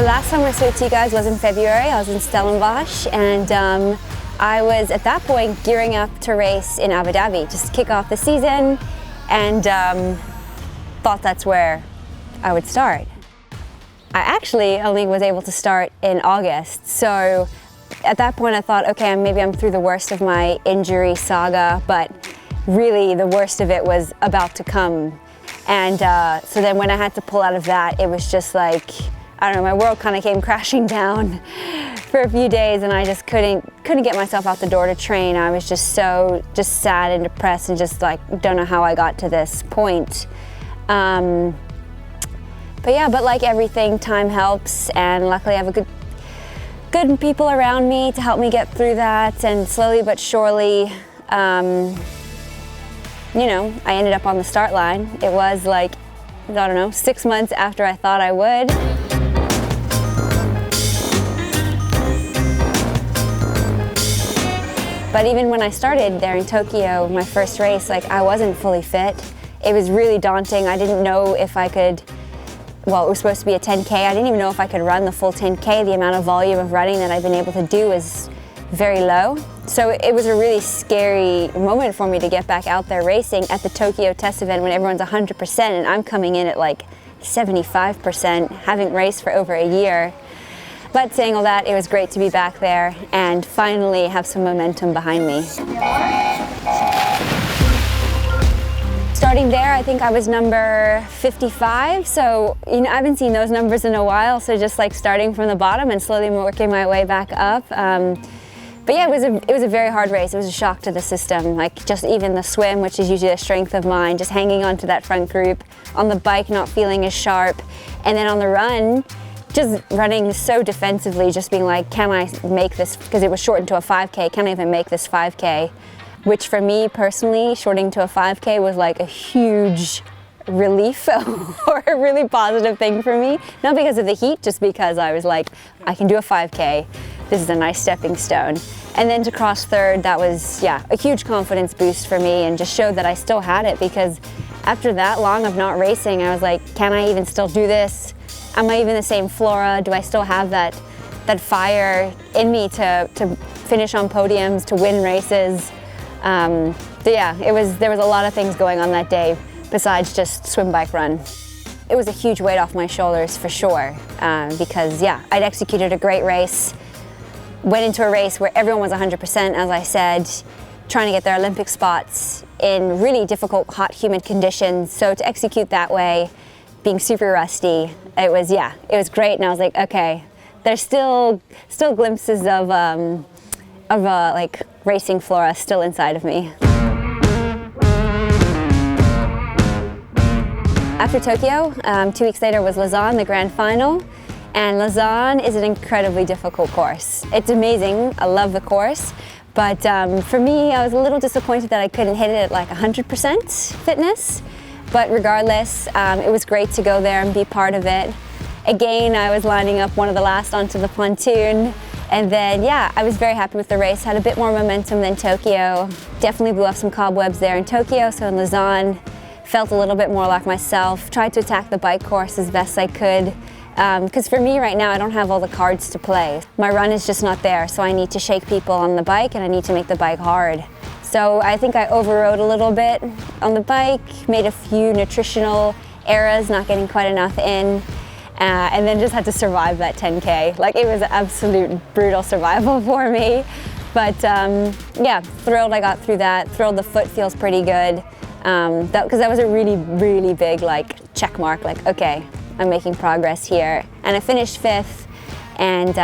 last time I spoke to you guys was in February. I was in Stellenbosch, and I was at that point gearing up to race in Abu Dhabi, just to kick off the season, and thought that's where I would start. I actually only was able to start in August, so at that point I thought, okay, maybe I'm through the worst of my injury saga, but really the worst of it was about to come. And so then when I had to pull out of that, it was just like, I don't know, my world kind of came crashing down for a few days, and I just couldn't get myself out the door to train. I was just so sad and depressed, and just like, don't know how I got to this point. But like everything, time helps, and luckily I have a good people around me to help me get through that, and slowly but surely, you know, I ended up on the start line. It was like, I don't know, 6 months after I thought I would. But even when I started there in Tokyo, my first race, like, I wasn't fully fit. It was really daunting. I didn't know if I could, well, it was supposed to be a 10K. I didn't even know if I could run the full 10K. The amount of volume of running that I've been able to do is very low. So it was a really scary moment for me to get back out there racing at the Tokyo test event when everyone's 100% and I'm coming in at like 75%, having raced for over a year. But saying all that, it was great to be back there and finally have some momentum behind me. Starting there, I think I was number 55, so you know, I haven't seen those numbers in a while, so just like starting from the bottom and slowly working my way back up. But yeah, it was a very hard race. It was a shock to the system, like just even the swim, which is usually a strength of mine, just hanging on to that front group, on the bike not feeling as sharp, and then on the run, just running so defensively, just being like, can I make this, because it was shortened to a 5K, can I even make this 5K? Which for me personally, shortening to a 5K was like a huge relief or a really positive thing for me. Not because of the heat, just because I was like, I can do a 5K. This is a nice stepping stone. And then to cross third, that was, yeah, a huge confidence boost for me, and just showed that I still had it, because after that long of not racing, I was like, can I even still do this? Am I even the same Flora? Do I still have that fire in me to finish on podiums, to win races? So yeah, there was a lot of things going on that day besides just swim, bike, run. It was a huge weight off my shoulders for sure, because yeah, I'd executed a great race, went into a race where everyone was 100%, as I said, trying to get their Olympic spots in really difficult, hot, humid conditions. So to execute that way, being super rusty, it was great. And I was like, okay, there's still glimpses of like racing Flora still inside of me. After Tokyo, 2 weeks later was Lausanne, the grand final. And Lausanne is an incredibly difficult course. It's amazing, I love the course. But for me, I was a little disappointed that I couldn't hit it at like 100% fitness. But regardless, it was great to go there and be part of it. Again, I was lining up one of the last onto the pontoon. And then, yeah, I was very happy with the race. Had a bit more momentum than Tokyo. Definitely blew off some cobwebs there in Tokyo, so in Lausanne, felt a little bit more like myself. Tried to attack the bike course as best I could. Because for me right now, I don't have all the cards to play. My run is just not there, so I need to shake people on the bike and I need to make the bike hard. So I think I overrode a little bit on the bike, made a few nutritional errors, not getting quite enough in, and then just had to survive that 10K. Like, it was absolute brutal survival for me. But yeah, thrilled I got through that, thrilled the foot feels pretty good. Because that was a really, really big like check mark, like, okay, I'm making progress here. And I finished 5th, and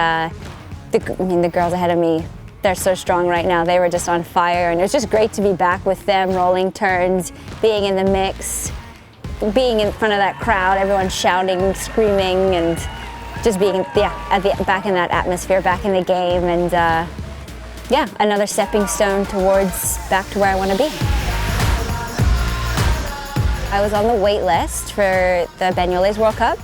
the girls ahead of me, they're so strong right now. They were just on fire, and it was just great to be back with them, rolling turns, being in the mix, being in front of that crowd, everyone shouting, screaming, and just being, back in that atmosphere, back in the game, and yeah, another stepping stone towards back to where I want to be. I was on the wait list for the Bengali World Cup,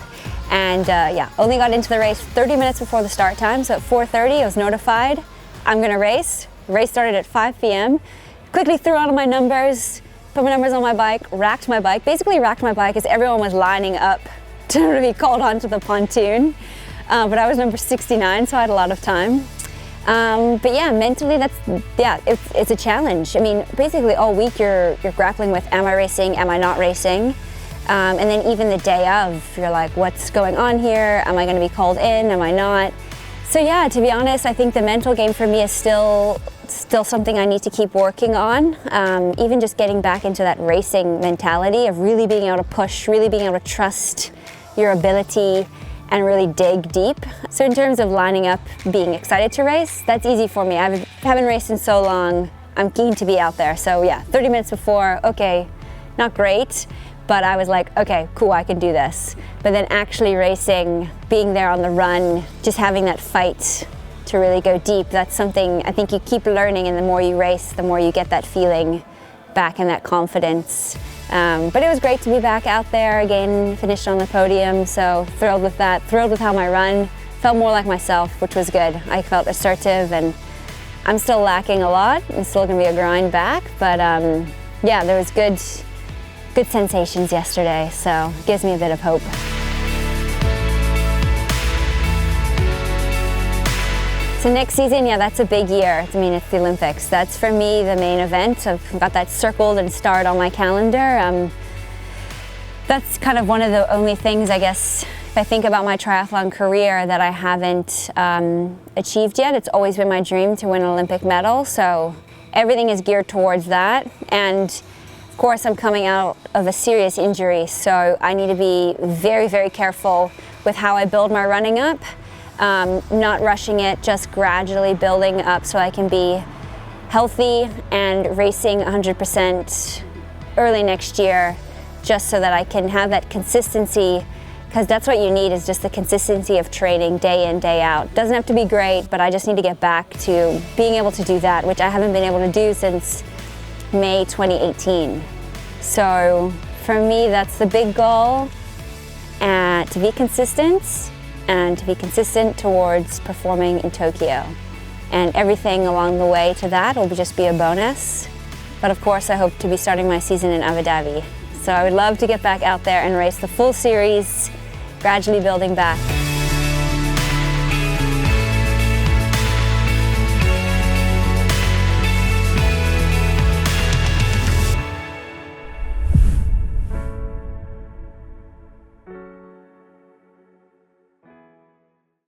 and yeah, only got into the race 30 minutes before the start time, so at 4:30 I was notified I'm gonna race. Race started at 5 p.m. Quickly threw on my numbers, put my numbers on my bike, racked my bike as everyone was lining up to be called onto the pontoon. but I was number 69, so I had a lot of time. But yeah, mentally, it's a challenge. I mean, basically all week you're grappling with, am I racing, am I not racing? And then even the day of, you're like, what's going on here? Am I going to be called in? Am I not? So yeah, to be honest, I think the mental game for me is still something I need to keep working on. Even just getting back into that racing mentality of really being able to push, really being able to trust your ability and really dig deep. So in terms of lining up, being excited to race, that's easy for me. I haven't raced in so long. I'm keen to be out there. So yeah, 30 minutes before, okay, not great, but I was like, okay, cool, I can do this. But then actually racing, being there on the run, just having that fight to really go deep, that's something I think you keep learning, and the more you race, the more you get that feeling back and that confidence. But it was great to be back out there again, finished on the podium, so thrilled with that, thrilled with how my run felt more like myself, which was good. I felt assertive, and I'm still lacking a lot. It's still gonna be a grind back, but yeah, there was good sensations yesterday, so it gives me a bit of hope. So next season, yeah, that's a big year. I mean, it's the Olympics. That's for me the main event. I've got that circled and starred on my calendar. That's kind of one of the only things, I guess, if I think about my triathlon career, that I haven't achieved yet. It's always been my dream to win an Olympic medal, so everything is geared towards that. And of course, I'm coming out of a serious injury, so I need to be very, very careful with how I build my running up. Not rushing it, just gradually building up so I can be healthy and racing 100% early next year, just so that I can have that consistency, because that's what you need, is just the consistency of training day in, day out. Doesn't have to be great, but I just need to get back to being able to do that, which I haven't been able to do since May 2018. So for me, that's the big goal, to be consistent, and to be consistent towards performing in Tokyo. And everything along the way to that will just be a bonus. But of course, I hope to be starting my season in Abu Dhabi. So I would love to get back out there and race the full series, gradually building back.